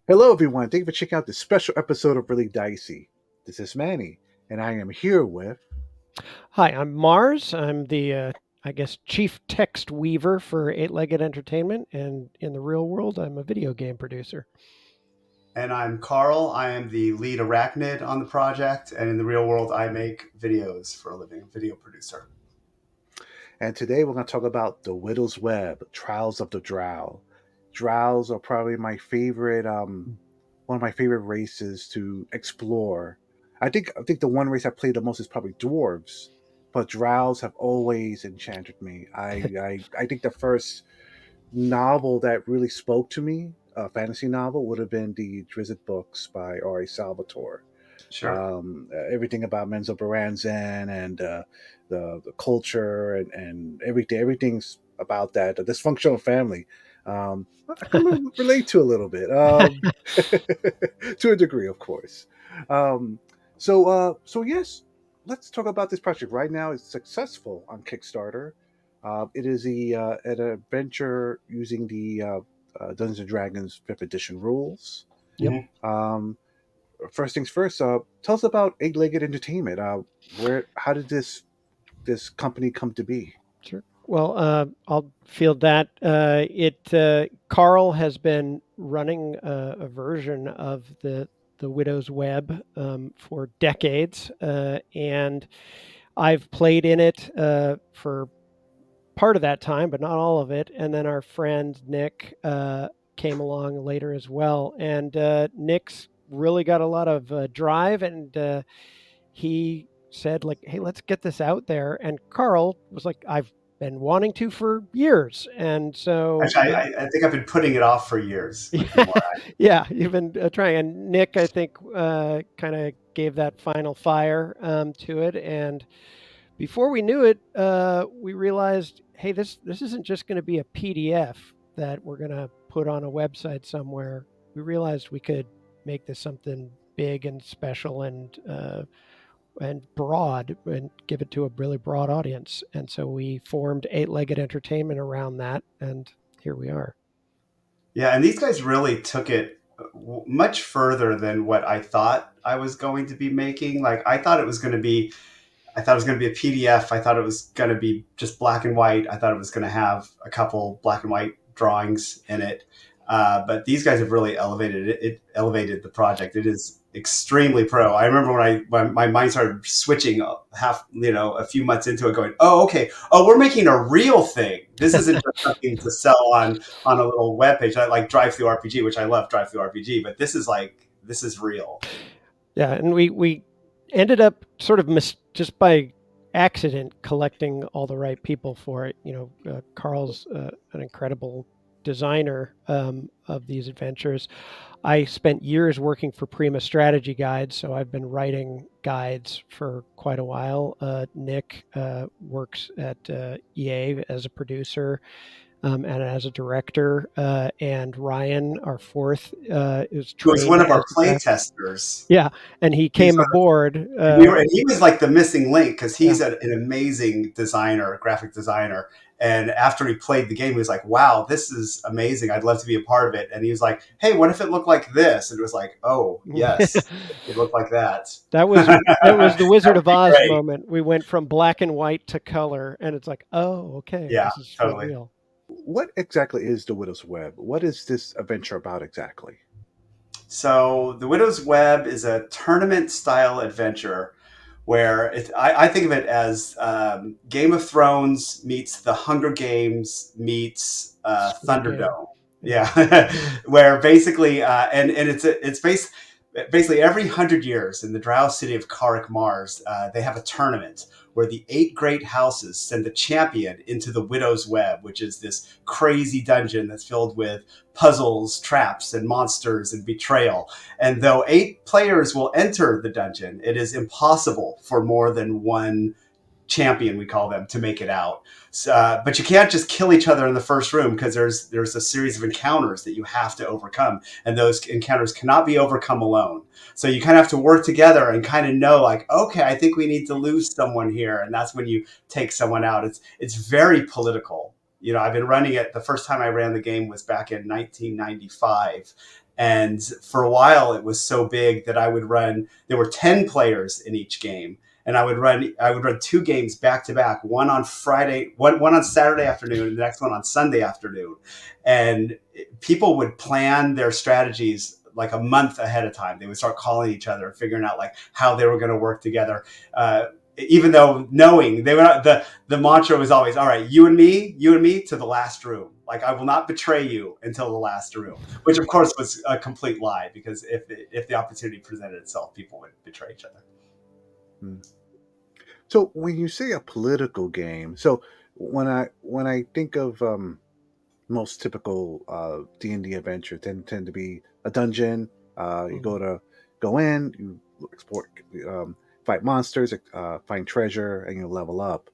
Hello, everyone. Thank you for checking out this special episode of Really Dicey. This is Manny, and I am here with. Hi, I'm Mars. I'm the, I guess, chief text weaver for Eight Legged Entertainment, and in the real world, I'm a video game producer. And I'm Carl. I am the lead arachnid on the project, and in the real world, I make videos for a living, video producer. And today we're going to talk about The Widow's Web, Trials of the Drow. Drows are probably my favorite, one of my favorite races to explore. I think the one race I played the most is probably dwarves, but drows have always enchanted me. I think the first novel that really spoke to me, a fantasy novel, would have been the Drizzt books by R.A. Salvatore. Sure. Everything about Menzo Baranzan and the culture and everything's about that, the dysfunctional family. I can relate to a little bit, to a degree, of course. So yes, let's talk about this project. Right now, it's successful on Kickstarter. It is an adventure using the Dungeons and Dragons Fifth Edition rules. Yep. Mhm. Um, First things first. Tell us about Eight Legged Entertainment. How did this company come to be? Sure. Well, I'll field that. Carl has been running a version of the Widow's Web for decades, and I've played in it for part of that time, but not all of it. And then our friend Nick came along later as well. And Nick's really got a lot of drive, and he said, like, "Hey, let's get this out there." And Carl was like, "I've been wanting to for years," and so Actually, I think I've been putting it off for years. Would be yeah, more. yeah, you've been trying. And Nick, I think, kind of gave that final fire to it, and before we knew it, we realized, hey, this isn't just going to be a PDF that we're going to put on a website somewhere. We realized we could make this something big and special and broad and give it to a really broad audience. And so we formed Eight Legged Entertainment around that, and here we are. Yeah, and these guys really took it much further than what I thought I was going to be making. Like I thought it was going to be a PDF. I thought it was going to be just black and white. I thought it was going to have a couple black and white drawings in it. But these guys have really elevated it. It elevated the project. It is extremely pro. I remember when my mind started switching a few months into it, going, "Oh, okay. Oh, we're making a real thing. This isn't just something to sell on a little webpage like Drive Through RPG, which I love Drive Through RPG, but this is real." Yeah, and we ended up sort of just by accident collecting all the right people for it. Carl's an incredible designer of these adventures. I spent years working for Prima Strategy Guides, so I've been writing guides for quite a while. Nick works at EA as a producer and as a director. And Ryan, our fourth, is Who was one trained of our as a play graphic. testers. Yeah, and he He was came aboard. and he was like the missing link because Yeah, he's an amazing designer, graphic designer. And after he played the game, he was like, "Wow, this is amazing! I'd love to be a part of it." And he was like, "Hey, what if it looked like this?" And it was like, "Oh, yes, it could look like that." that was that That was the Wizard would of be Oz great. moment. We went from black and white to color, and it's like, oh, okay, Yeah, this is for totally. real. What exactly is the Widow's Web? What is this adventure about exactly? So the Widow's Web is a tournament style adventure where I think of it as Game of Thrones meets the Hunger Games meets Squid Game. Thunderdome. Yeah. Yeah, where basically and basically every 100 years in the Drow city of Karak Mars, they have a tournament where the eight great houses send the champion into the Widow's Web, which is this crazy dungeon that's filled with puzzles, traps, and monsters and betrayal. And though eight players will enter the dungeon, it is impossible for more than one champion, we call them, to make it out. But you can't just kill each other in the first room because there's a series of encounters that you have to overcome, and those encounters cannot be overcome alone. So you kind of have to work together and kind of know, like, okay, I think we need to lose someone here, and that's when you take someone out. It's very political. I've been running it. The first time I ran the game was back in 1995, And for a while, it was so big that I would run. There were 10 players in each game, and I would run 2 games back to back. One on Friday, one on Saturday afternoon, and the next one on Sunday afternoon. And people would plan their strategies like a month ahead of time. They would start calling each other, figuring out like how they were going to work together. Even though knowing they were not, the mantra was always, all right, you and me to the last room. Like I will not betray you until the last room, which of course was a complete lie, because if the opportunity presented itself, people would betray each other. Hmm. So when you say a political game, so when I think of most typical D&D adventures tend to be a dungeon. You Mhm. go in, you explore, fight monsters, find treasure, and you level up.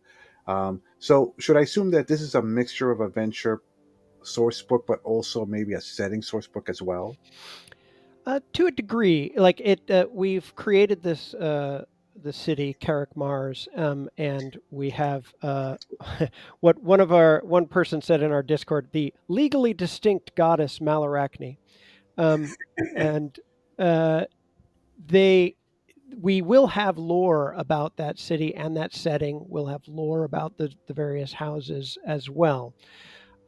So should I assume that this is a mixture of adventure source book, but also maybe a setting source book as well? To a degree, like we've created this the city Carrick Mars, and we have what one person said in our Discord, the legally distinct goddess Malarachne, um, and uh, they we will have lore about that city and that setting. We'll have lore about the various houses as well.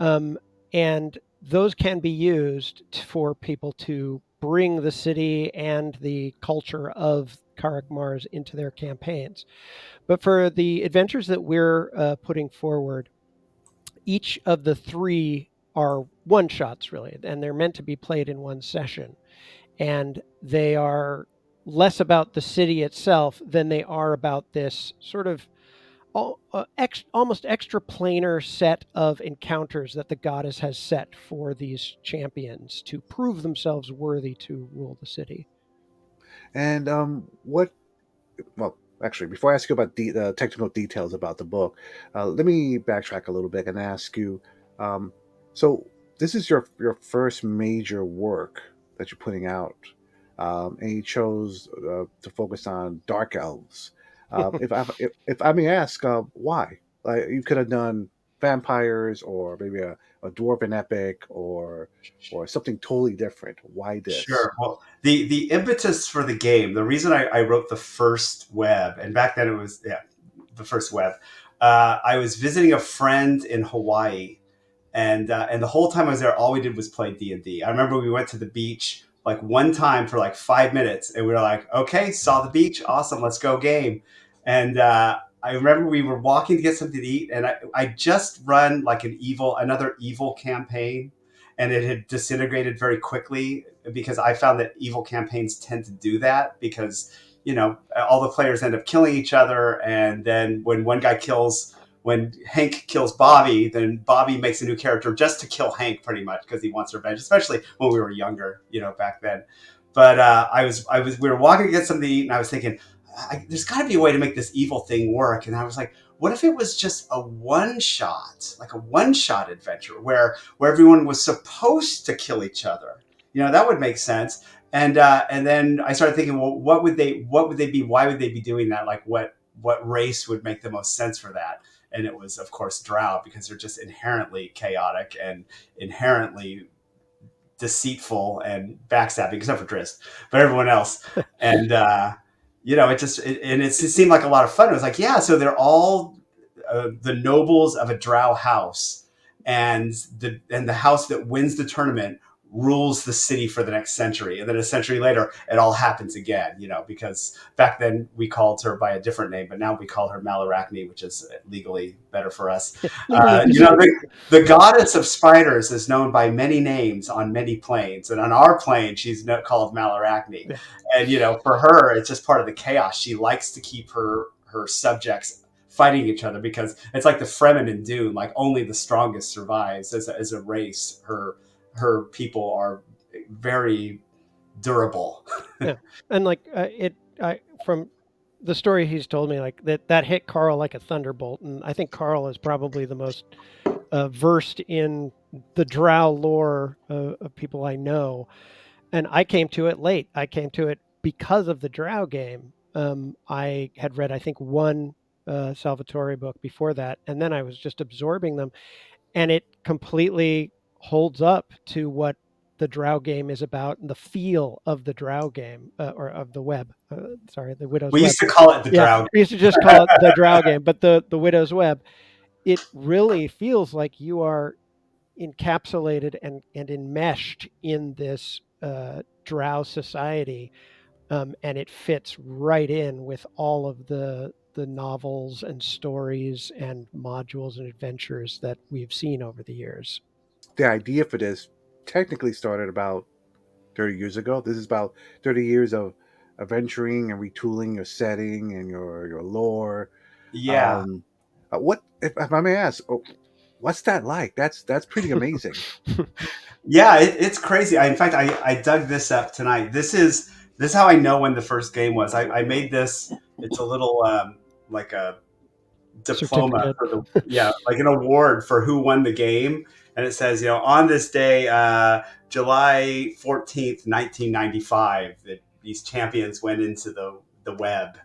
Um, and those can be used for people to bring the city and the culture of Karak Mars into their campaigns. But for the adventures that we're putting forward, each of the three are one shots, really, and they're meant to be played in one session. And they are less about the city itself than they are about this sort of almost extra planar set of encounters that the goddess has set for these champions to prove themselves worthy to rule the city. And what? Well, actually, before I ask you about the technical details about the book, let me backtrack a little bit and ask you. Um, so this is your first major work that you're putting out, and you chose to focus on dark elves. If I may ask, why? Like you could have done vampires or maybe a dwarven epic or something totally different. Why this? Sure. Well, the impetus for the game, the reason I wrote the first web, and back then it was, yeah, the first web. I was visiting a friend in Hawaii, and the whole time I was there, all we did was play D&D. I remember we went to the beach like one time for like 5 minutes, and we were like, okay, saw the beach, awesome, let's go game. And I remember we were walking to get something to eat, and I just run like another evil campaign, and it had disintegrated very quickly, because I found that evil campaigns tend to do that, because all the players end up killing each other, and then when Hank kills Bobby, then Bobby makes a new character just to kill Hank, pretty much, because he wants revenge, especially when we were younger, back then. But we were walking to get something to eat, and I was thinking, there's got to be a way to make this evil thing work. And I was like, what if it was just a one shot, like a one shot adventure where everyone was supposed to kill each other? That would make sense. And then I started thinking, well, what would they be? Why would they be doing that? Like, what race would make the most sense for that? And it was, of course, Drow, because they're just inherently chaotic and inherently deceitful and backstabbing, except for Drist, but everyone else. And it seemed like a lot of fun. It was like, yeah, so they're all the nobles of a Drow house, and the house that wins the tournament rules the city for the next century, and then a century later it all happens again, because back then we called her by a different name, but now we call her Malarachne, which is legally better for us. Legally The goddess of spiders is known by many names on many planes, and on our plane she's called Malarachne. Yeah. And for her, it's just part of the chaos. She likes to keep her subjects fighting each other, because it's like the Fremen in Dune, like only the strongest survives. As a race, her people are very durable. Yeah, and like from the story he's told me, like that hit Carl like a thunderbolt, and I think Carl is probably the most versed in the Drow lore of people I know. And I came to it late. I came to it because of the Drow game. I had read, I think, one Salvatore book before that, and then I was just absorbing them, and it completely holds up to what the Drow game is about and the feel of the Drow game or of the web. Sorry, the Widow's We Web. used to call it the Yeah, Drow. we used to just call it the Drow game, but the Widow's Web, it really feels like you are encapsulated and enmeshed in this Drow society, and it fits right in with all of the novels and stories and modules and adventures that we've seen over the years. The idea for this technically started about 30 years ago. This is about 30 years of adventuring and retooling your setting and your lore. Yeah. Um, what if I may ask? What's that like? That's pretty amazing. Yeah, it's crazy. In fact, I dug this up tonight. This is how I know when the first game was. I made this. It's a little like a diploma Certificate. for the, yeah, like an award for who won the game, and it says, on this day, July 14th, 1995, that these champions went into the web.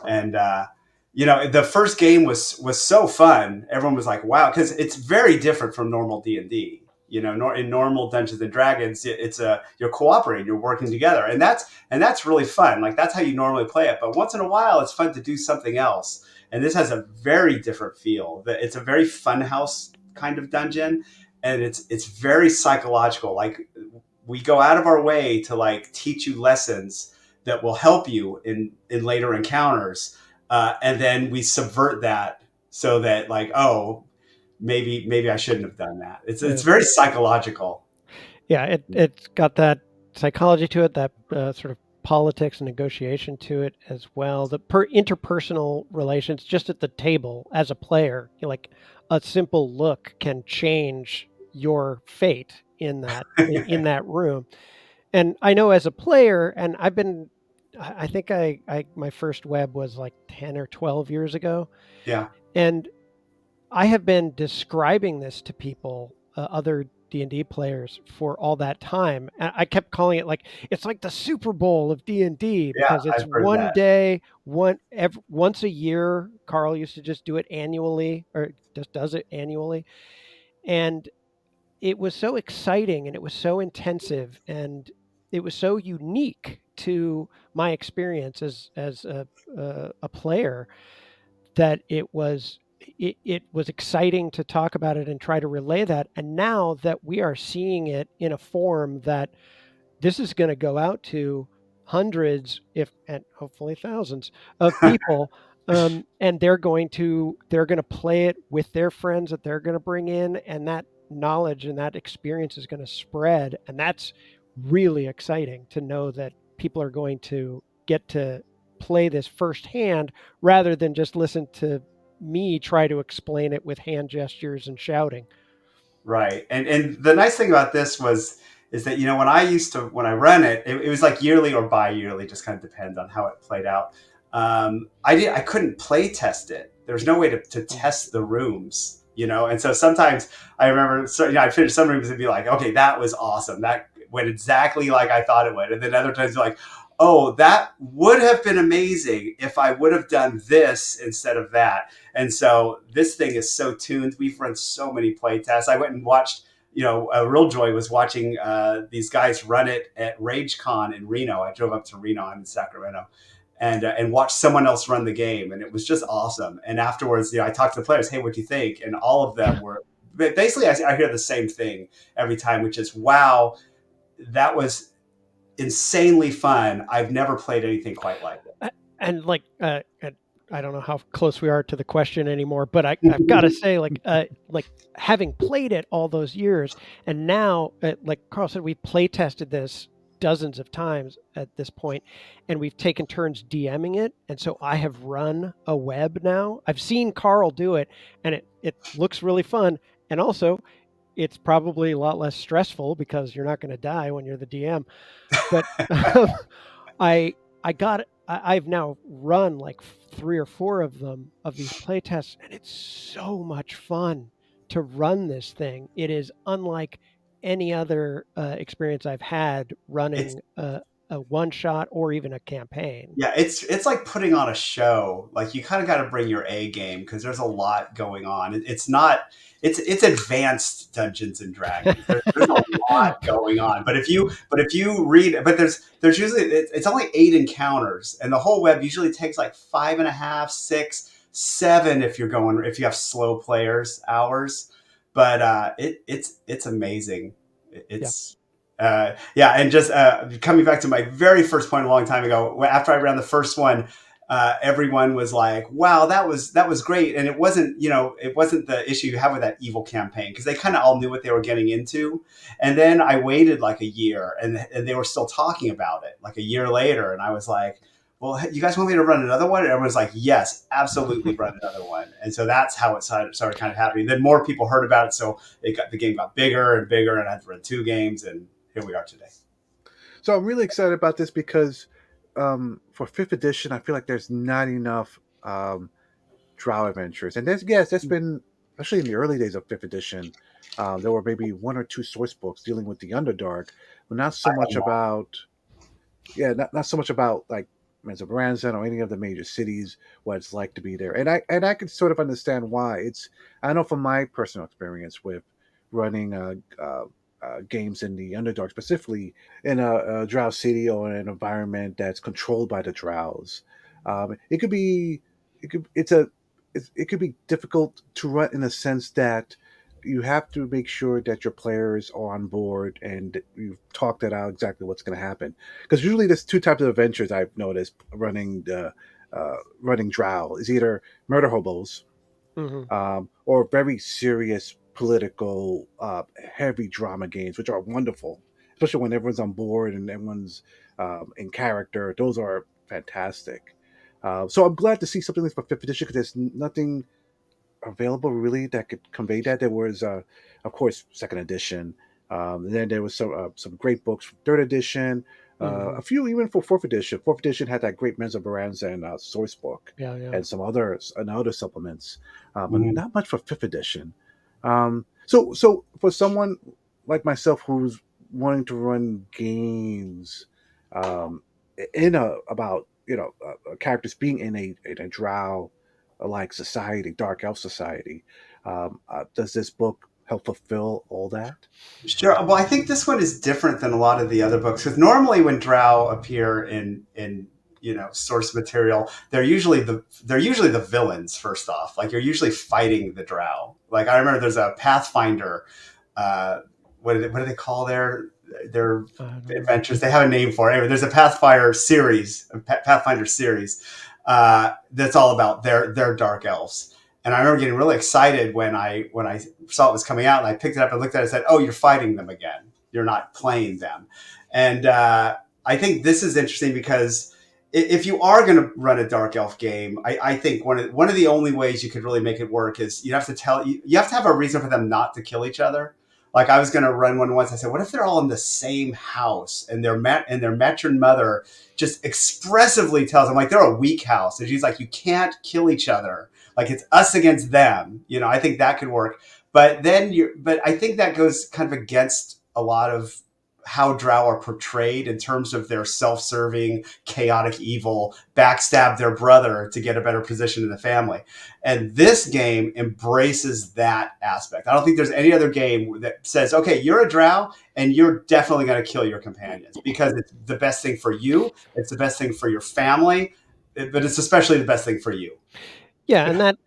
And the first game was so fun. Everyone was like, wow, because it's very different from normal D&D. In normal Dungeons and Dragons, it's a you're cooperating, you're working together, and that's really fun. Like, that's how you normally play it. But once in a while, it's fun to do something else. And this has a very different feel. It's a very funhouse kind of dungeon, and it's very psychological. Like, we go out of our way to like teach you lessons that will help you in later encounters, and then we subvert that so that, like, oh, maybe I shouldn't have done that. It's Yeah. very psychological. Yeah, it's got that psychology to it, that sort of politics and negotiation to it as well. The interpersonal relations just at the table as a player, like a simple look can change your fate in that room. And I know as a player, and I think I my first web was like 10 or 12 years ago, Yeah. and I have been describing this to people, other D&D players, for all that time. And I kept calling it like it's like the Super Bowl of D&D Yeah, because it's I've heard one that. day, once a year. Carl used to just do it annually, or just does it annually, and it was so exciting and it was so intensive and it was so unique to my experience as a player that it was exciting to talk about it and try to relay that. And now that we are seeing it in a form that this is going to go out to hundreds, if and hopefully thousands of people, and they're going to play it with their friends that they're going to bring in, and that knowledge and that experience is going to spread, and that's really exciting to know that people are going to get to play this firsthand rather than just listen to me try to explain it with hand gestures and shouting. Right. And the nice thing about this is that, when I run it was like yearly or bi-yearly, just kind of depends on how it played out. I couldn't play test it. There's no way to test the rooms, and so sometimes I remember, so, I'd finish some rooms and be like, okay, that was awesome. That went exactly like I thought it would. And then other times you're like, oh, that would have been amazing if I would have done this instead of that. And so this thing is so tuned. We've run so many play tests. I went and watched, a real joy was watching these guys run it at RageCon in Reno. I drove up to Reno. I'm in Sacramento. And watched someone else run the game, and it was just awesome. And afterwards, I talked to the players, hey, what do you think? And all of them were basically, I hear the same thing every time, which is, wow, that was insanely fun. I've never played anything quite like And like and I don't know how close we are to the question anymore, but I've got to it. say, like having played it all those years, and now, like Carl said, we've play tested this dozens of times at this point, and we've taken turns DMing it, and so I have run a web now. I've seen Carl do it, and it looks really fun, and also it's probably a lot less stressful because you're not going to die when you're the DM. But I I've now run like three or four of them, of these playtests, and it's so much fun to run this thing. It is unlike any other experience I've had It's running a one shot or even a campaign. Yeah, it's like putting on a show. Like you kind of got to bring your A game because there's a lot going on. It's not it's advanced Dungeons and Dragons. There's a lot going on. But if you read, but there's usually it's only 8 encounters, and the whole web usually takes like 5.5, 6, 7 if you have slow players hours. But it's amazing. Yeah. It's yeah, and just coming back to my very first point a long time ago, after I ran the first one, everyone was like, "Wow, that was great," and it wasn't the issue you have with that evil campaign because they kind of all knew what they were getting into. And then I waited like a year, and they were still talking about it like a year later, and I was like, "Well, you guys want me to run another one?" And everyone's like, "Yes, absolutely, run another one." And so that's how it started kind of happening. Then more people heard about it, so the game got bigger and bigger, and I had to run 2 games, and here we are today. So I'm really excited about this because for fifth edition, I feel like there's not enough Drow adventures, and there's been, especially in the early days of fifth edition, there were maybe one or two source books dealing with the Underdark, but not so much about not so much about like Branson or any of the major cities, what it's like to be there, and I can sort of understand why. I know from my personal experience with running games in the Underdark, specifically in a Drow city or an environment that's controlled by the Drows. It could be it could it's a it could be difficult to run in a sense that you have to make sure that your players are on board and you've talked it out exactly what's going to happen. Because usually there's two types of adventures I've noticed running Drow is either murder hobos Hmm. or very serious political, heavy drama games, which are wonderful, especially when everyone's on board and everyone's in character. Those are fantastic. So I'm glad to see something like for fifth edition because there's nothing available really that could convey that. There was, of course, second edition. And then there was some great books from third edition. Hmm. A few even for fourth edition. Fourth edition had that great Menzo Baranza and source book, Yeah, yeah. and some other supplements, but Mhm. not much for fifth edition. So for someone like myself who's wanting to run games um, in a about characters being in a drow like society, dark elf society, does this book help fulfill all that? Sure. Well, I think this one is different than a lot of the other books because normally when Drow appear in source material, they're usually the villains. First off, like you're usually fighting the Drow. Like I remember there's a Pathfinder. Uh, what do they call their I don't know. adventures? They have a name for it. Anyway, there's a Pathfinder series that's all about their dark elves. And I remember getting really excited when I saw it was coming out, and I picked it up and looked at it and said, "Oh, you're fighting them again. You're not playing them." And I think this is interesting because if you are going to run a dark elf game, I think one of the only ways you could really make it work is you have to have a reason for them not to kill each other. Like I was going to run one once. I said, "What if they're all in the same house and their matron mother just expressively tells them like they're a weak house, and she's like, you can't kill each other." Like it's us against them. I think that could work. But I think that goes kind of against a lot of how Drow are portrayed in terms of their self-serving, chaotic evil, backstab their brother to get a better position in the family. And this game embraces that aspect. I don't think there's any other game that says, okay, you're a Drow and you're definitely going to kill your companions because it's the best thing for you. It's the best thing for your family, but it's especially the best thing for you. Yeah, and that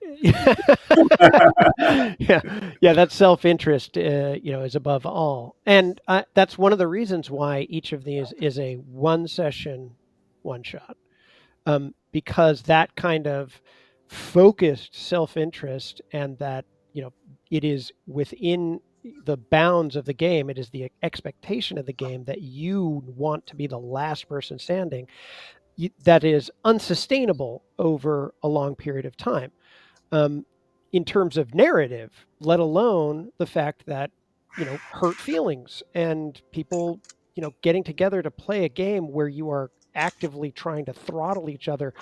yeah, yeah, that self-interest, is above all, and that's one of the reasons why each of these is a one-session, one-shot, because that kind of focused self-interest and that it is within the bounds of the game. It is the expectation of the game that you want to be the last person standing. That is unsustainable over a long period of time, um, in terms of narrative, let alone the fact that, hurt feelings and people, getting together to play a game where you are actively trying to throttle each other,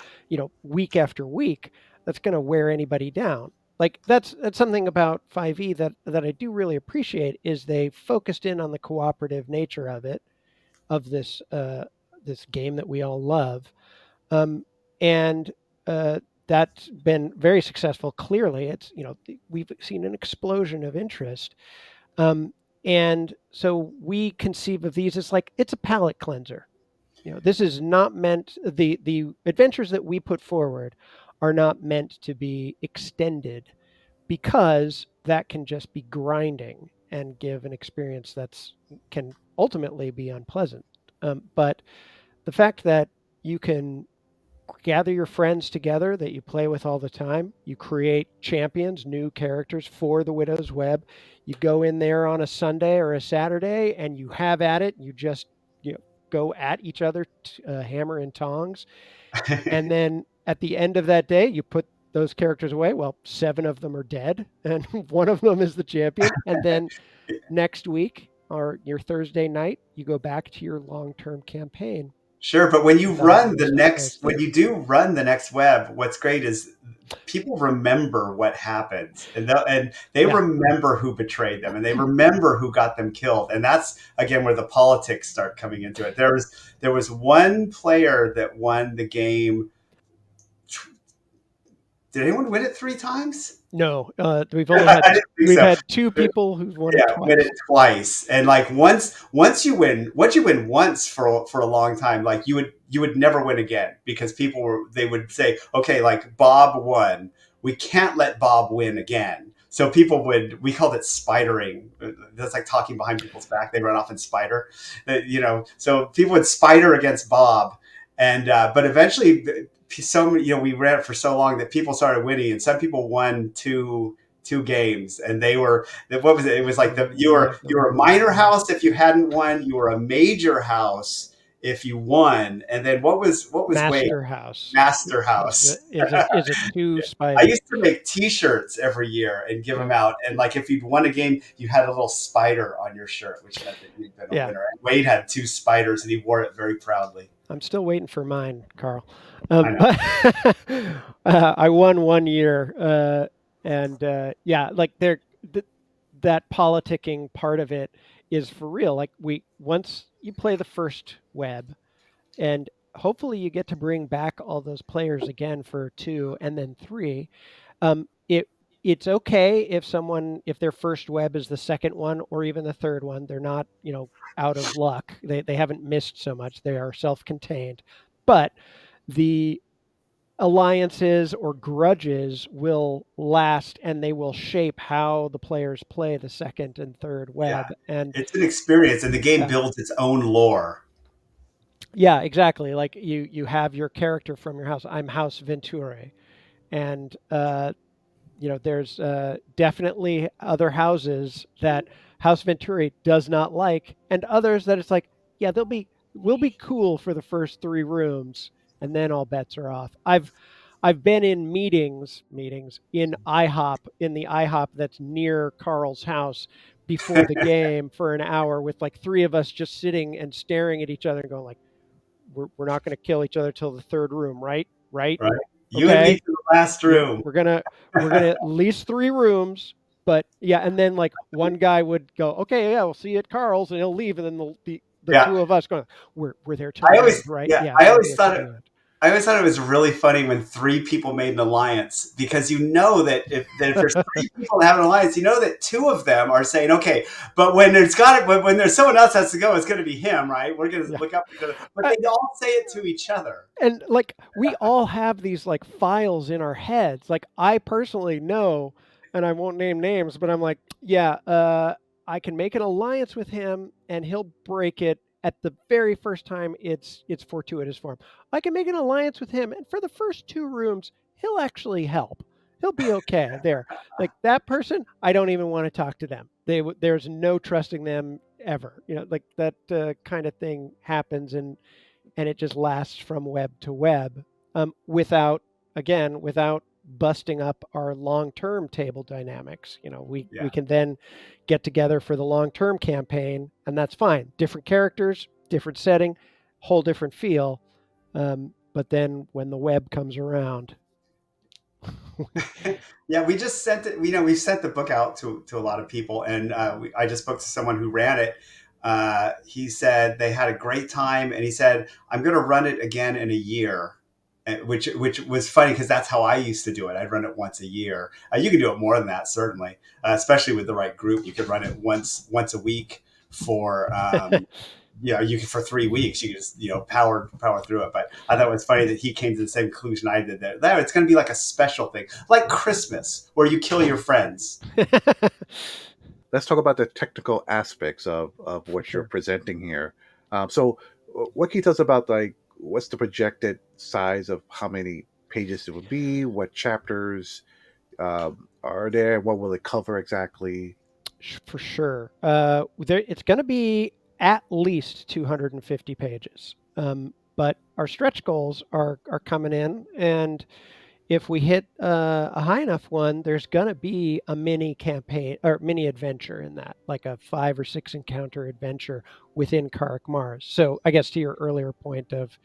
week after week, that's going to wear anybody down. Like that's something about 5e that I do really appreciate is they focused in on the cooperative nature of it, of this game that we all love. Um, and that's been very successful. Clearly, it's we've seen an explosion of interest, um, and so we conceive of these as like it's a palate cleanser. This is not meant, the adventures that we put forward are not meant to be extended, because that can just be grinding and give an experience that's can ultimately be unpleasant. But the fact that you can gather your friends together that you play with all the time. You create champions, new characters for the Widow's Web. You go in there on a Sunday or a Saturday and you have at it. You just you know, go at each other, hammer and tongs. And then at the end of that day, you put those characters away. Well, 7 of them are dead, and one of them is the champion. And then next week or your Thursday night, you go back to your long-term campaign. Sure, but when you Developing run your the stuff next, goes when there. you do run the next web, what's great is people remember what happened, and they Yeah. remember who betrayed them, and they remember who got them killed, and that's again where the politics start coming into it. There was one player that won the game. Did anyone win it 3 times? No, we've only I had didn't think we've so. had 2 people who've won it Yeah, win twice. it twice, and like once you win once for a long time, like you would never win again because they would say, okay, like Bob won, we can't let Bob win again. So we called it spidering. That's like talking behind people's back. They run off and spider, So people would spider against Bob, and but eventually, we ran it for so long that people started winning, and some people won two games, and they were what was it? It was like you Many were of you them. were a minor house if you hadn't won, you were a major house if you won, and then what was Wade? Master House Master is house. a 2 I spider. used to make T-shirts every year and give them Yep. out, and like if you'd won a game, you had a little spider on your shirt, which meant that you'd been a Yeah. winner. And Wade had 2 spiders, and he wore it very proudly. I'm still waiting for mine, Carl. I know. But I won one year, and yeah, like that politicking part of it is for real. Like once you play the first web, and hopefully you get to bring back all those players again for 2 and then 3. It's okay if their first web is the second one or even the third one. They're not out of luck. They haven't missed so much. They are self-contained, but the alliances or grudges will last, and they will shape how the players play the second and third Yeah, web. And it's an experience, and the game yeah, builds its own lore. yeah, exactly. Like you have your character from your house. I'm House Venturi, and there's definitely other houses that House Venturi does not like, and others that it's like, yeah, we'll be cool for the first 3 rooms, and then all bets are off. I've been in meetings in the IHOP that's near Carl's house before the game for an hour with like 3 of us just sitting and staring at each other and going like, we're not going to kill each other till the 3rd room, right? Right? Right? You and me Okay. to the last room. We're gonna at least 3 rooms, but yeah, and then like one guy would go, okay, yeah, we'll see you at Carl's, and he'll leave, and then the Yeah. 2 of us going, we're there till the end, right? Yeah, Yeah, we're there till the end. I always thought it was really funny when 3 people made an alliance, because you know that if there's 3 people that have an alliance, you know that 2 of them are saying, okay, but when there's someone else has to go, it's going to be him, right? We're going to Yeah. look up each other, but Uh, they all say it to each other. and like we all have these like files in our heads. Like I personally know, and I won't name names, but I'm like, yeah, I can make an alliance with him, and he'll break it at the very first time it's fortuitous for him. I can make an alliance with him, and for the first 2 rooms, he'll actually help. He'll be okay there. Like that person, I don't even want to talk to them. There's no trusting them ever. Like that kind of thing happens, and it just lasts from web to web, without busting up our long-term table dynamics. We Yeah. can then get together for the long-term campaign, and that's fine. Different characters, different setting, whole different feel. But then when the web comes around, Yeah, we just sent it. We've sent the book out to a lot of people, and I just spoke to someone who ran it. He said they had a great time, and he said, "I'm going to run it again in a year." Which was funny because that's how I used to do it. I'd run it once a year. You can do it more than that, certainly, especially with the right group. You could run it once a week for you can for 3 weeks. You can just power through it. But I thought it was funny that he came to the same conclusion I did. That it's going to be like a special thing, like Christmas, where you kill your friends. Let's talk about the technical aspects of For what you're sure. presenting here. What can you tell us about, like, what's the projected size of how many pages it would be? What chapters are there? What will it cover exactly? For sure. It's going to be at least 250 pages. But our stretch goals are coming in, and if we hit a high enough one, there's going to be a mini campaign or mini adventure in that, like a 5 or 6 encounter adventure within Karak Mars. So I guess to your earlier point of,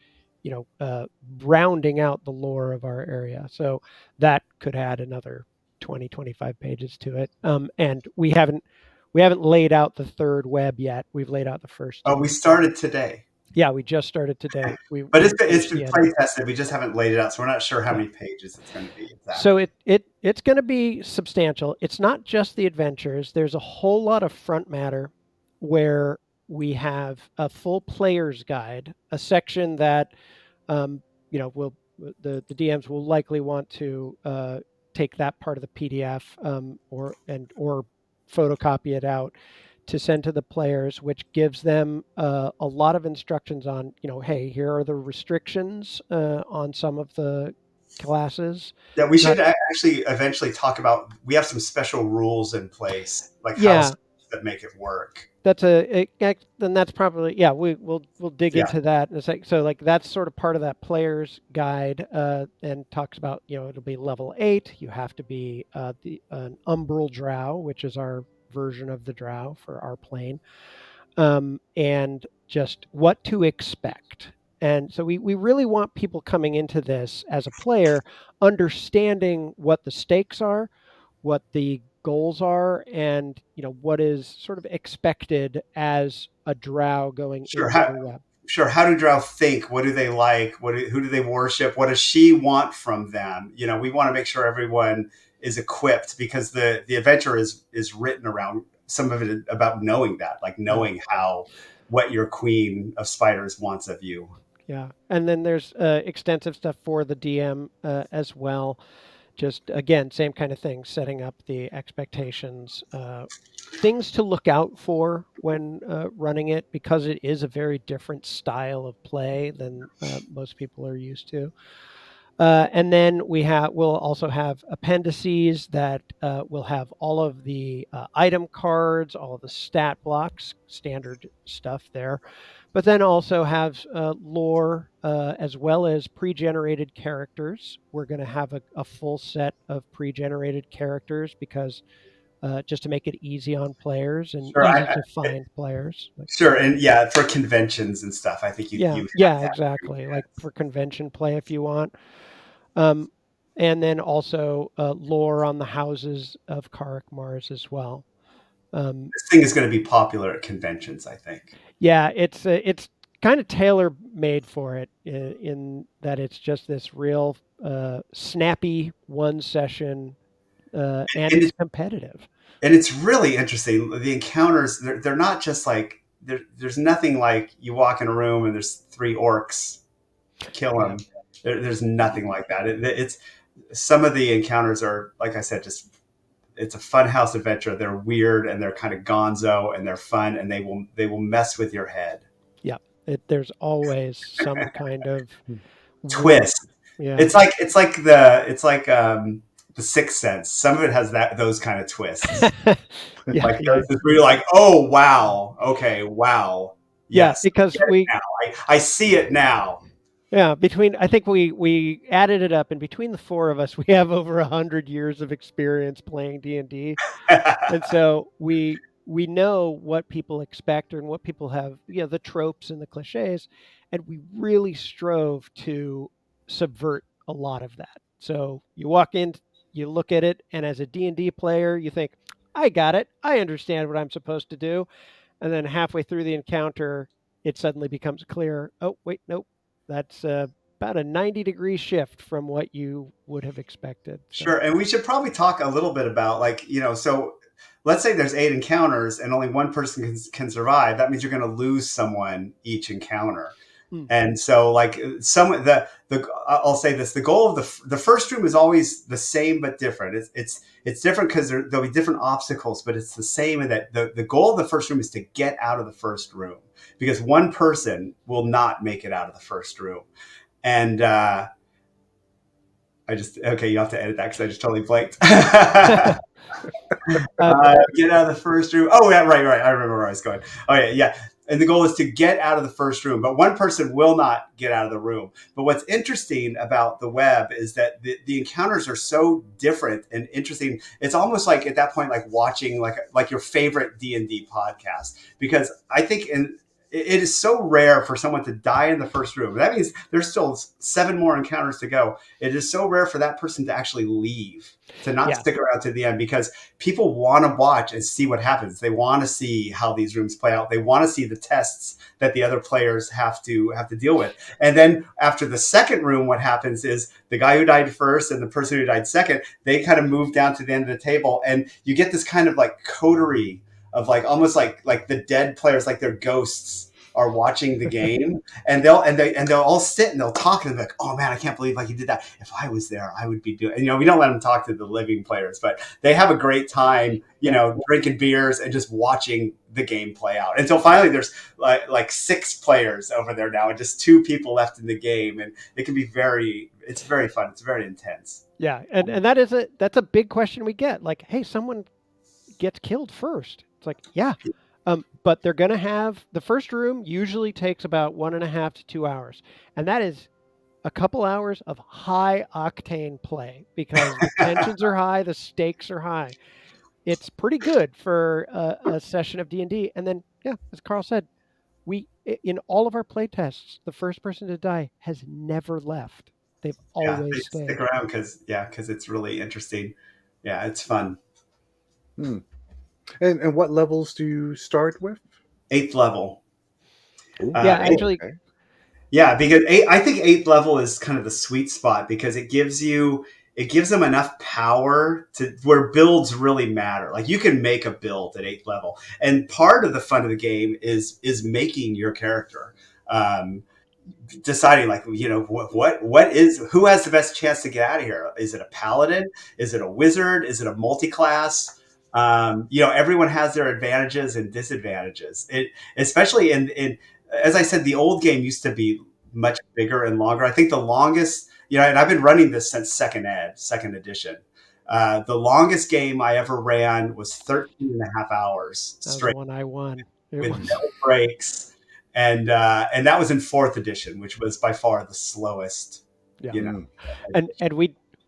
rounding out the lore of our area. So that could add another 20, 25 pages to it. And we haven't laid out the third web yet. We've laid out the first Oh, we two. started today, Yeah, we just started today. We but we it's finished been the play editing. tested. We just haven't laid it out, so we're not sure how Yeah. many pages it's going to be So exactly. it's going to be substantial. It's not just the adventures. There's a whole lot of front matter where we have a full player's guide, a section that will the DMs will likely want to take that part of the PDF or photocopy it out to send to the players, which gives them a lot of instructions on, hey, here are the restrictions on some of the classes. Yeah, we Not should actually eventually talk about. We have some special rules in place, like house Yeah, that make it work. then that's probably, yeah, we'll dig Yeah, into that in a sec. So like that's sort of part of that player's guide, and talks about, it'll be level 8. You have to be the an umbral drow, which is our version of the drow for our plane, and just what to expect. And so we really want people coming into this as a player understanding what the stakes are, what the goals are, and what is sort of expected as a drow going sure. into the web. Sure. How do Drow think? What do they like? Who do they worship? What does she want from them? We want to make sure everyone is equipped because the adventure is written around some of it about knowing that, like Yeah. knowing how what your queen of spiders wants of you. Yeah, and then there's extensive stuff for the DM as well. Just again, same kind of thing, setting up the expectations, things to look out for when running it, because it is a very different style of play than most people are used to. And then we'll also have appendices that will have all of the item cards, all of the stat blocks, standard stuff there, but then also have lore as well as pre-generated characters. We're going to have a full set of pre-generated characters because just to make it easy on players and Sure. easy to find players. Sure. And yeah, for conventions and stuff, I think Yeah, you have yeah, to have exactly. Like pre-gens. for convention play, if you want. Um, and then also lore on the houses of Karak Mars as well. Um, This thing is going to be popular at conventions, I think. yeah, it's kind of tailor made for it in that it's just this real snappy one session, and And it's competitive. it's really interesting. The encounters, they're not just like there's nothing like you walk in a room and there's 3 orcs, kill Yeah, them. There's nothing like that. It's some of the encounters are, like I said, just it's a fun house adventure. They're weird and they're kind of gonzo and they're fun and they will mess with your head. yeah. There's always some kind of weird. Twist. Yeah, It's like the Sixth Sense. Some of it has those kind of twists. yeah, Like yeah, those where you're like, oh wow, okay, wow, yeah. yes, I Because get it now. I see it now. yeah, I think we added it up, and between the four of us, we have over 100 years of experience playing D&D, and so we know what people expect and what people have, the tropes and the cliches, and we really strove to subvert a lot of that. So you walk in, you look at it, and as a D&D player, you think, I got it, I understand what I'm supposed to do, and then halfway through the encounter, it suddenly becomes clear. Oh, wait, nope, that's about a 90-degree shift from what you would have expected. So. Sure. And we should probably talk a little bit about, like, so let's say there's 8 encounters and only one person can survive. That means you're going to lose someone each encounter. Hmm. And so, like, I'll say this: the goal of the first room is always the same but different. It's different because there'll be different obstacles, but it's the same in that the goal of the first room is to get out of the first room, because one person will not make it out of the first room. And okay, you have to edit that because I just totally blanked. Get out of the first room. Oh, yeah, right. I remember where I was going. Oh, yeah. And the goal is to get out of the first room, but one person will not get out of the room. But what's interesting about the web is that the encounters are so different and interesting. It's almost like at that point, like watching like your favorite D&D podcast, because I think it is so rare for someone to die in the first room. That means there's still 7 more encounters to go. It is so rare for that person to actually leave, to not stick around to the end, because people want to watch and see what happens. They want to see how these rooms play out. They want to see the tests that the other players have to deal with. And then after the second room, what happens is the guy who died first and the person who died second, they kind of move down to the end of the table, and you get this kind of like coterie of like almost like the dead players, like they're ghosts, are watching the game, and they'll all sit and they'll talk and they'll be like, oh man, I can't believe like you did that. If I was there, I would be doing. And, we don't let them talk to the living players, but they have a great time, drinking beers and just watching the game play out until finally there's like 6 players over there now and just 2 people left in the game, and it can be it's very fun. It's very intense. Yeah, and that's a big question we get. Like, hey, someone gets killed first. It's like, yeah. But they're going to have the first room usually takes about 1.5 to 2 hours. And that is a couple hours of high octane play because the tensions are high, the stakes are high. It's pretty good for a session of D&D. And then, yeah, as Carl said, in all of our play tests, the first person to die has never left. They've always stayed. Stick around because it's really interesting. Yeah, it's fun. And what levels do you start with? 8th level. Actually. Okay. Yeah, because I think 8th level is kind of the sweet spot because it gives them enough power to where builds really matter. Like you can make a build at 8th level, and part of the fun of the game is making your character. Deciding like who has the best chance to get out of here? Is it a paladin? Is it a wizard? Is it a multi-class? Everyone has their advantages and disadvantages. It especially in as I said, the old game used to be much bigger and longer. I think the longest, and I've been running this since second edition. The longest game I ever ran was 13 and a half hours straight. That was the one I won. With no breaks. And that was in 4th edition, which was by far the slowest. Yeah. And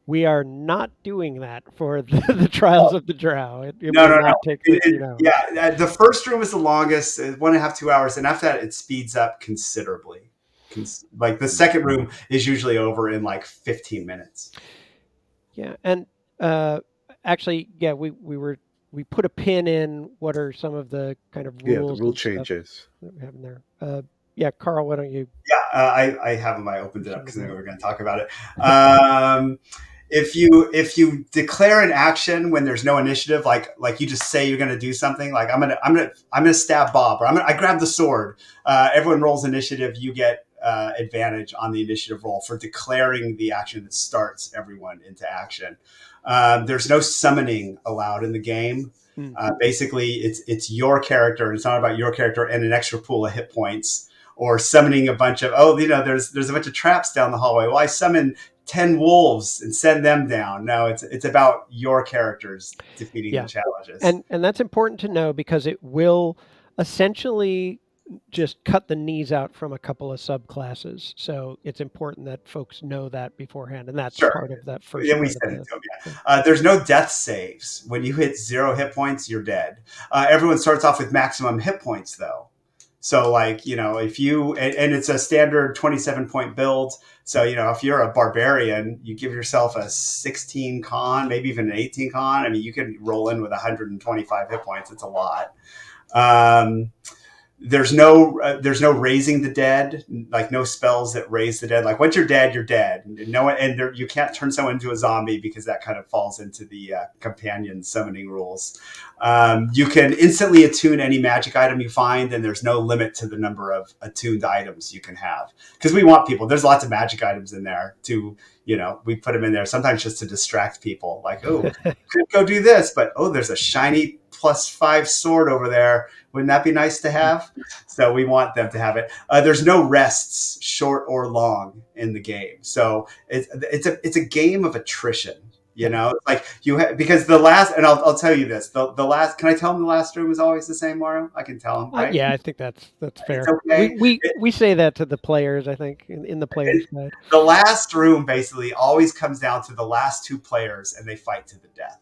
we are not doing that for the Trials of the Drow. It no. Take 13 hours. Yeah, the first room is the longest, 1.5 to 2 hours, and after that, it speeds up considerably. Like the second room is usually over in like 15 minutes. Yeah, and actually, yeah, we put a pin in what are some of the kind of rules. The rule changes that we have in there. Yeah, Carl, why don't you? Yeah, I have them. I opened it up because I know we were going to talk about it. If you declare an action when there's no initiative, like you just say you're going to do something, like I'm gonna stab Bob, or I grab the sword. Everyone rolls initiative. You get advantage on the initiative roll for declaring the action that starts everyone into action. There's no summoning allowed in the game. Basically, it's your character. It's not about your character and an extra pool of hit points, or summoning a bunch of there's a bunch of traps down the hallway. Well, I summon 10 wolves and send them down. No, it's about your characters defeating the challenges. And that's important to know because it will essentially just cut the knees out from a couple of subclasses. So it's important that folks know that beforehand. And that's part of that first. Yeah, we said it to them, there's no death saves. When you hit 0 hit points, you're dead. Everyone starts off with maximum hit points, though. So like, if you, and it's a standard 27 point build. So, if you're a barbarian, you give yourself a 16 con, maybe even an 18 con. I mean, you can roll in with 125 hit points. It's a lot. Um, there's no raising the dead, like no spells that raise the dead. Like once you're dead, you're dead. No, and you can't turn someone into a zombie because that kind of falls into the companion summoning rules. You can instantly attune any magic item you find, and there's no limit to the number of attuned items you can have. Because we want people. There's lots of magic items in there to, we put them in there sometimes just to distract people. Like, oh, could go do this, but oh, there's a shiny +5 sword over there. Wouldn't that be nice to have? So we want them to have it. There's no rests, short or long, in the game. So it's a game of attrition. Like because the last, and I'll tell you this, the last. Can I tell them the last room is always the same, Mario? I can tell them, right? Yeah, I think that's It's fair. okay. We say that to the players. I think in the players' side. The last room basically always comes down to the last two players, and they fight to the death.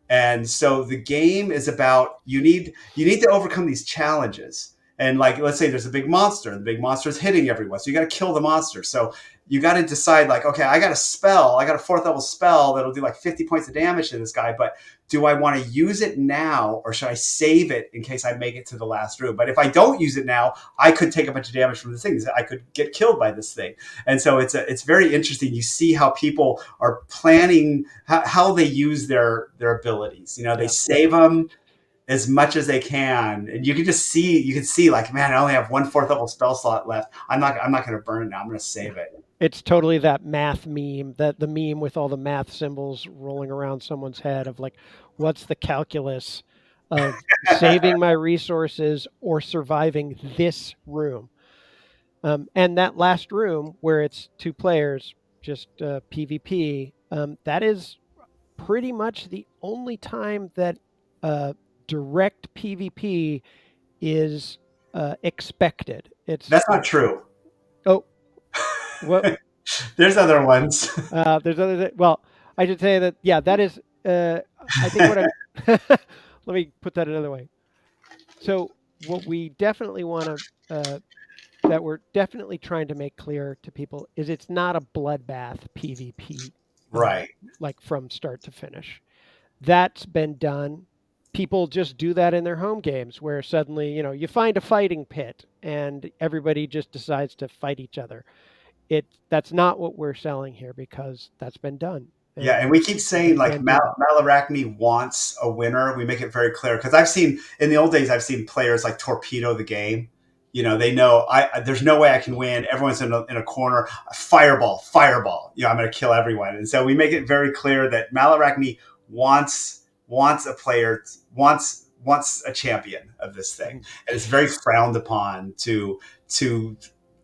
And so the game is about you need to overcome these challenges. And like, let's say there's a big monster, and the big monster is hitting everyone. So you got to kill the monster. So you got to decide like, okay, I got a 4th level spell that'll do like 50 points of damage to this guy. But do I want to use it now, or should I save it in case I make it to the last room? But if I don't use it now, I could take a bunch of damage from the things. I could get killed by this thing. And so it's very interesting. You see how people are planning how they use their abilities. They save them as much as they can, and you can see like, man, I only have 1/4 level spell slot left. I'm not going to burn it now. I'm going to save it. It's totally that math meme, that the meme with all the math symbols rolling around someone's head of like, what's the calculus of saving my resources or surviving this room? And that last room where it's 2 players, just PvP, that is pretty much the only time that direct PvP is expected. That's not true. Oh, what? There's other ones. There's other. Well, I should say that. Yeah, that is. I think what I'm. Let me put that another way. So what we definitely want to. That we're definitely trying to make clear to people is it's not a bloodbath PvP, Right. Like from start to finish. That's been done. People just do that in their home games where suddenly, you find a fighting pit and everybody just decides to fight each other. That's not what we're selling here because that's been done. Yeah, and we keep saying like Malarachne wants a winner. We make it very clear because in the old days I've seen players like torpedo the game. They know there's no way I can win. Everyone's in a corner. Fireball. I'm going to kill everyone. And so we make it very clear that Malarachne wants a player, wants a champion of this thing, and it's very frowned upon to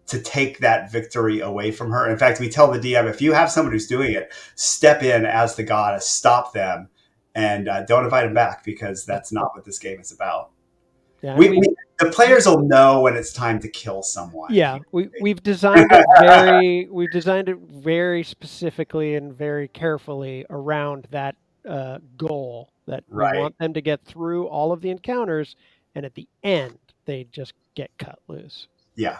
take that victory away from her. In fact, we tell the DM, if you have someone who's doing it, step in as the goddess, stop them, and don't invite them back because that's not what this game is about. Yeah, the players will know when it's time to kill someone. Yeah, we've designed it very specifically and very carefully around that goal that we want them to get through all of the encounters, and at the end they just get cut loose. Yeah.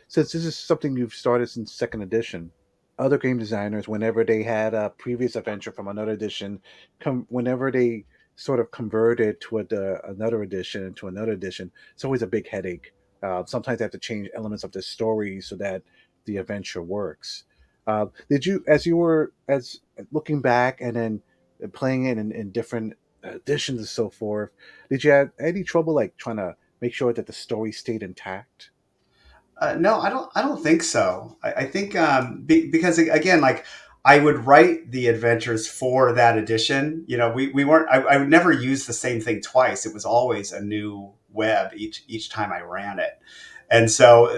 Since this is something you've started since 2nd edition, other game designers, whenever they had a previous adventure from another edition, whenever they sort of converted to another edition, it's always a big headache. Sometimes they have to change elements of the story so that the adventure works. Did you, as looking back and then playing it in different editions and so forth, did you have any trouble like trying to make sure that the story stayed intact? No, I don't think so. I think because again, like I would write the adventures for that edition. We weren't. I would never use the same thing twice. It was always a new web each time I ran it. And so,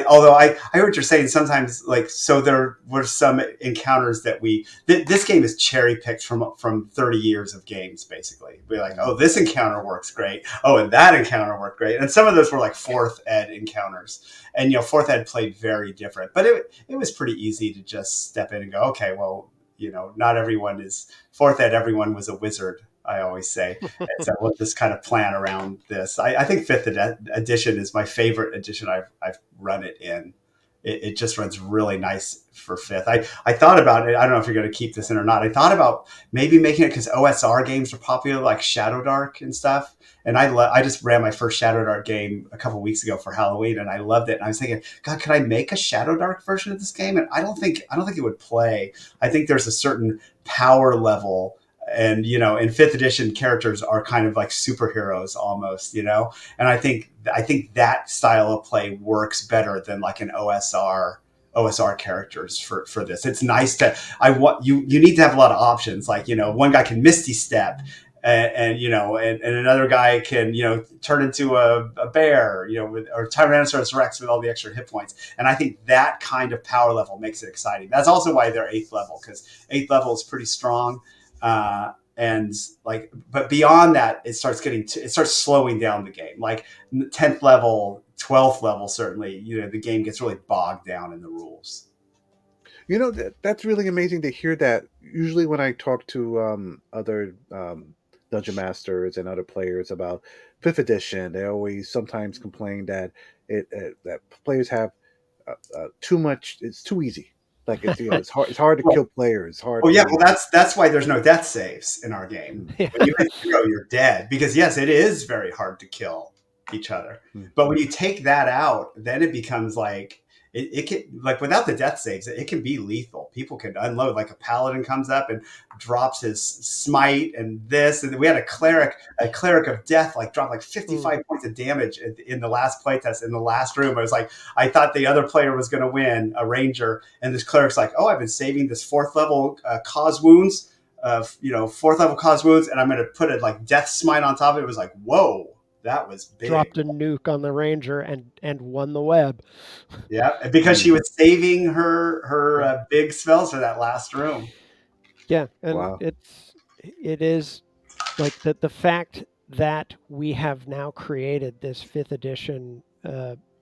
although I hear what you're saying, sometimes like, so there were some encounters that this game is cherry picked from 30 years of games, basically. We're like, oh, this encounter works great. Oh, and that encounter worked great. And some of those were like 4th ed encounters. And, 4th ed played very different, but it was pretty easy to just step in and go, okay, well, not everyone is 4th ed. Everyone was a wizard. I always say. And so we'll just kind of plan around this. I think edition is my favorite edition I've run it in. It just runs really nice for fifth. I thought about it. I don't know if you're going to keep this in or not. I thought about maybe making it because OSR games are popular, like Shadow Dark and stuff. And I just ran my first Shadow Dark game a couple weeks ago for Halloween, and I loved it. And I was thinking, God, could I make a Shadow Dark version of this game? And I don't think it would play. I think there's a certain power level, and in fifth edition, characters are kind of like superheroes almost, and I think that style of play works better than like an OSR characters for this. It's nice to you need to have a lot of options. Like, one guy can Misty Step, and another guy can turn into a bear, or Tyrannosaurus Rex with all the extra hit points. And I think that kind of power level makes it exciting. That's also why they're eighth level, because eighth level is pretty strong. And like, but beyond that, it starts slowing down the game. Like 10th level, 12th level, certainly, the game gets really bogged down in the rules. That's really amazing to hear that. Usually when I talk to other dungeon masters and other players about fifth edition, they always sometimes complain that that players have too much. It's too easy. Like it's hard. It's hard to kill players. It's hard Oh yeah, to. well that's why there's no death saves in our game. Mm, Yeah. When you hit zero, you're dead, because yes, it is very hard to kill each other. mm. But when you take that out, then it becomes like it can, like, without the death saves, it can be lethal. People can unload. Like a paladin comes up and drops his smite and this, and we had a cleric of death like drop like 55 points of damage in the last playtest in the last room. I was like, I thought the other player was going to win, a ranger, and this cleric's like, oh, I've been saving this fourth level cause wounds, fourth level cause wounds, and I'm going to put a like death smite on top of it. It was like, whoa. That was big. Dropped a nuke on the ranger and won the web. Yeah, because she was saving her big spells for that last room. Yeah, and Wow. it is like the fact that we have now created this fifth edition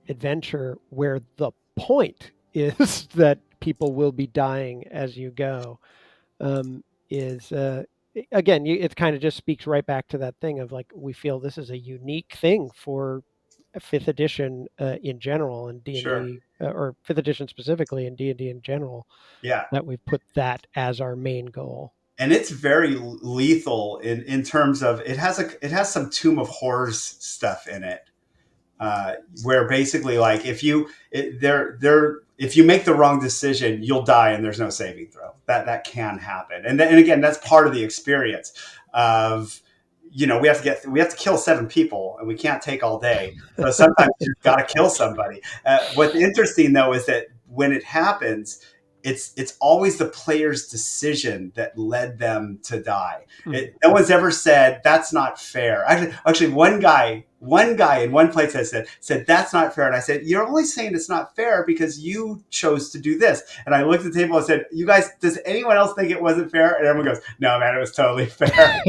adventure where the point is that people will be dying as you go, is again, it kind of just speaks right back to that thing of like, we feel this is a unique thing for fifth edition in general, and Sure. D&D, or fifth edition specifically, and D&D in general, Yeah. that we've put that as our main goal. And it's very lethal in terms of it has some Tomb of Horrors stuff in it, where basically, like, if you make the wrong decision, you'll die and there's no saving throw. That can happen, and again, that's part of the experience of we have to kill 7 people and we can't take all day, so sometimes you've got to kill somebody. What's interesting though is that when it happens, it's always the player's decision that led them to die. No one's ever said that's not fair. Actually, one guy in one place has said that's not fair, and I said, you're only saying it's not fair because you chose to do this. And I looked at the table and said, you guys, does anyone else think it wasn't fair? And everyone goes, no, man, it was totally fair.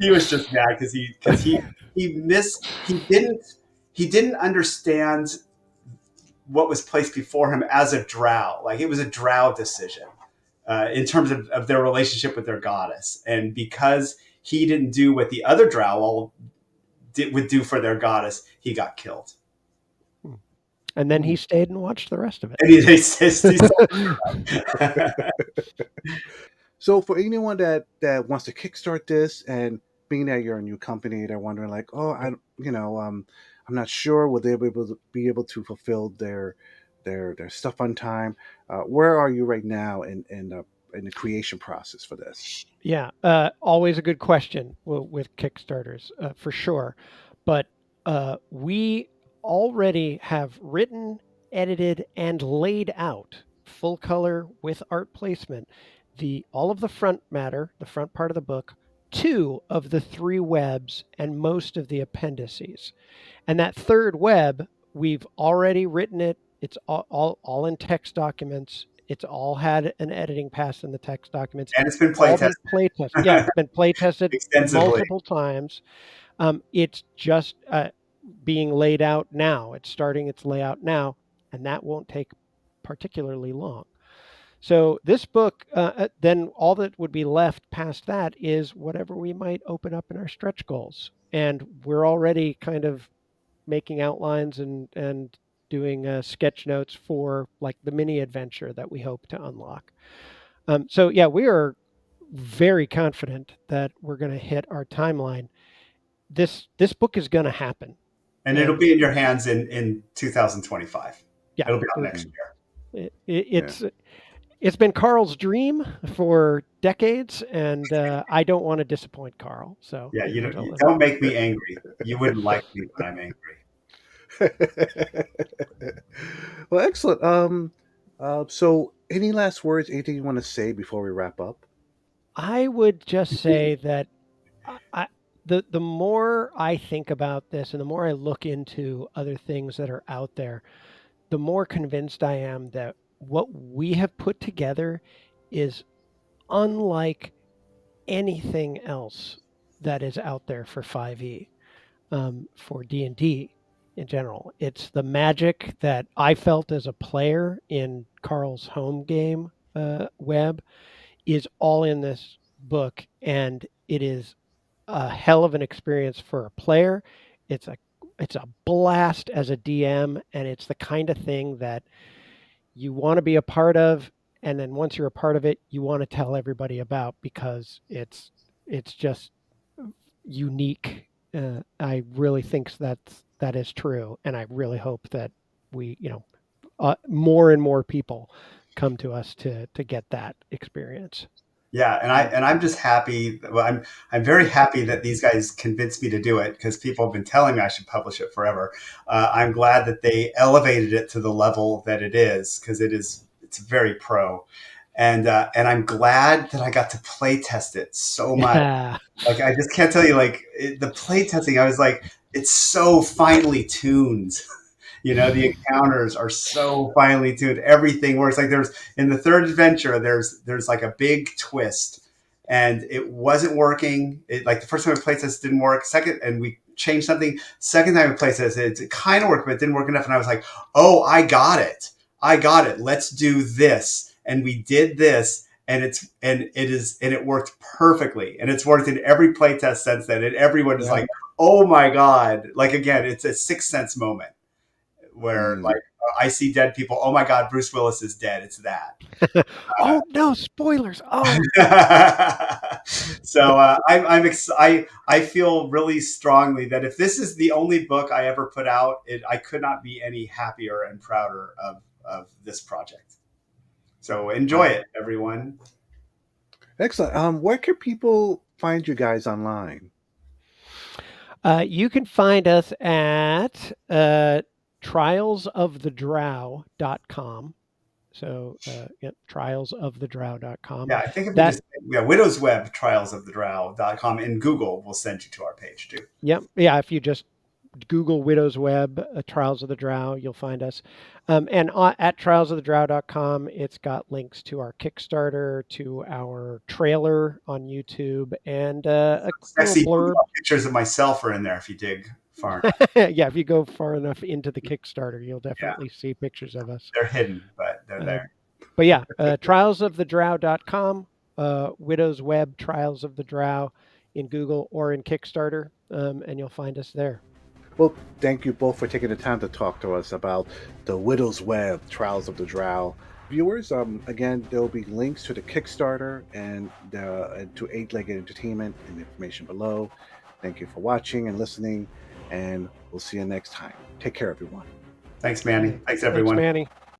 He was just mad because he didn't understand what was placed before him as a drow. Like, it was a drow decision in terms of their relationship with their goddess. And because he didn't do what the other drow would do for their goddess, he got killed. And then he stayed and watched the rest of it. And So for anyone that wants to kickstart this, and being that you're a new company, they're wondering like, oh, I'm not sure will they be able to fulfill their stuff on time. Where are you right now in the creation process for this? Yeah, always a good question with Kickstarters, for sure. But we already have written, edited, and laid out full color with art placement all of the front matter, the front part of the book, 2 of the 3 webs, and most of the appendices. And that third web, we've already written it. It's all in text documents. It's all had an editing pass in the text documents. And it's been play tested. Yeah, it's been play tested extensively multiple times. It's just being laid out now. It's starting its layout now, and that won't take particularly long. So this book, then all that would be left past that is whatever we might open up in our stretch goals. And we're already kind of making outlines and doing sketch notes for like the mini adventure that we hope to unlock. So yeah, we are very confident that we're going to hit our timeline. This book is going to happen, And it'll and be in your hands in 2025. yeah, It'll be out we're, next year. Yeah. it's been Carl's dream for decades, and I don't want to disappoint Carl. So Yeah, you you know, don't make me angry. You wouldn't like me when I'm angry. Well, excellent. So any last words, anything you want to say before we wrap up? I would just say that the more I think about this and the more I look into other things that are out there, the more convinced I am that what we have put together is unlike anything else that is out there for 5e, for D&D in general. It's the magic that I felt as a player in Carl's home game web is all in this book, and it is a hell of an experience for a player. It's a it's a blast as a DM, and it's the kind of thing that you want to be a part of, and then once you're a part of it, you want to tell everybody about because it's just unique. I really think that is true, and I really hope that we, more and more people come to us to get that experience. Yeah, and I'm just happy. Well, I'm very happy that these guys convinced me to do it because people have been telling me I should publish it forever. I'm glad that they elevated it to the level that it is because it's very pro, and I'm glad that I got to play test it so much. Yeah. Like I just can't tell you, like the play testing, I was like, it's so finely tuned. The encounters are so finely tuned. Everything works. Like there's in the third adventure, there's like a big twist, and it wasn't working. Like the first time we played this didn't work. Second, and we changed something. Second time we played this, it kind of worked, but it didn't work enough. And I was like, oh, I got it. I got it. Let's do this. And we did this. And it worked perfectly, and it's worked in every playtest since then. And everyone is Yeah. like, "Oh my god!" Like again, it's a Sixth Sense moment where Mm. like I see dead people. Oh my God, Bruce Willis is dead. It's that. Oh no, spoilers. Oh. So I feel really strongly that if this is the only book I ever put out, I could not be any happier and prouder of this project. So enjoy it, everyone. Excellent. Where can people find you guys online? You can find us at trialsofthedrow.com. So, trialsofthedrow.com. Yeah, I think if you That, just Widow's Web trialsofthedrow.com in Google will send you to our page too. yeah, if you just Google Widow's Web, Trials of the Drow, you'll find us. And at trialsofthedrow.com, it's got links to our Kickstarter, to our trailer on YouTube, and a little Actually, blurb. pictures of myself are in there if you dig far enough. Yeah, if you go far enough into the Kickstarter, you'll definitely see pictures of us. They're hidden, but they're there. But yeah, trialsofthedrow.com, Widow's Web, Trials of the Drow in Google or in Kickstarter, and you'll find us there. Well, thank you both for taking the time to talk to us about the Widow's Web, Trials of the Drow. Viewers, again, there will be links to the Kickstarter and to Eight-Legged Entertainment in the information below. Thank you for watching and listening, and we'll see you next time. Take care, everyone. Thanks, Manny. Thanks, everyone. Thanks, Manny.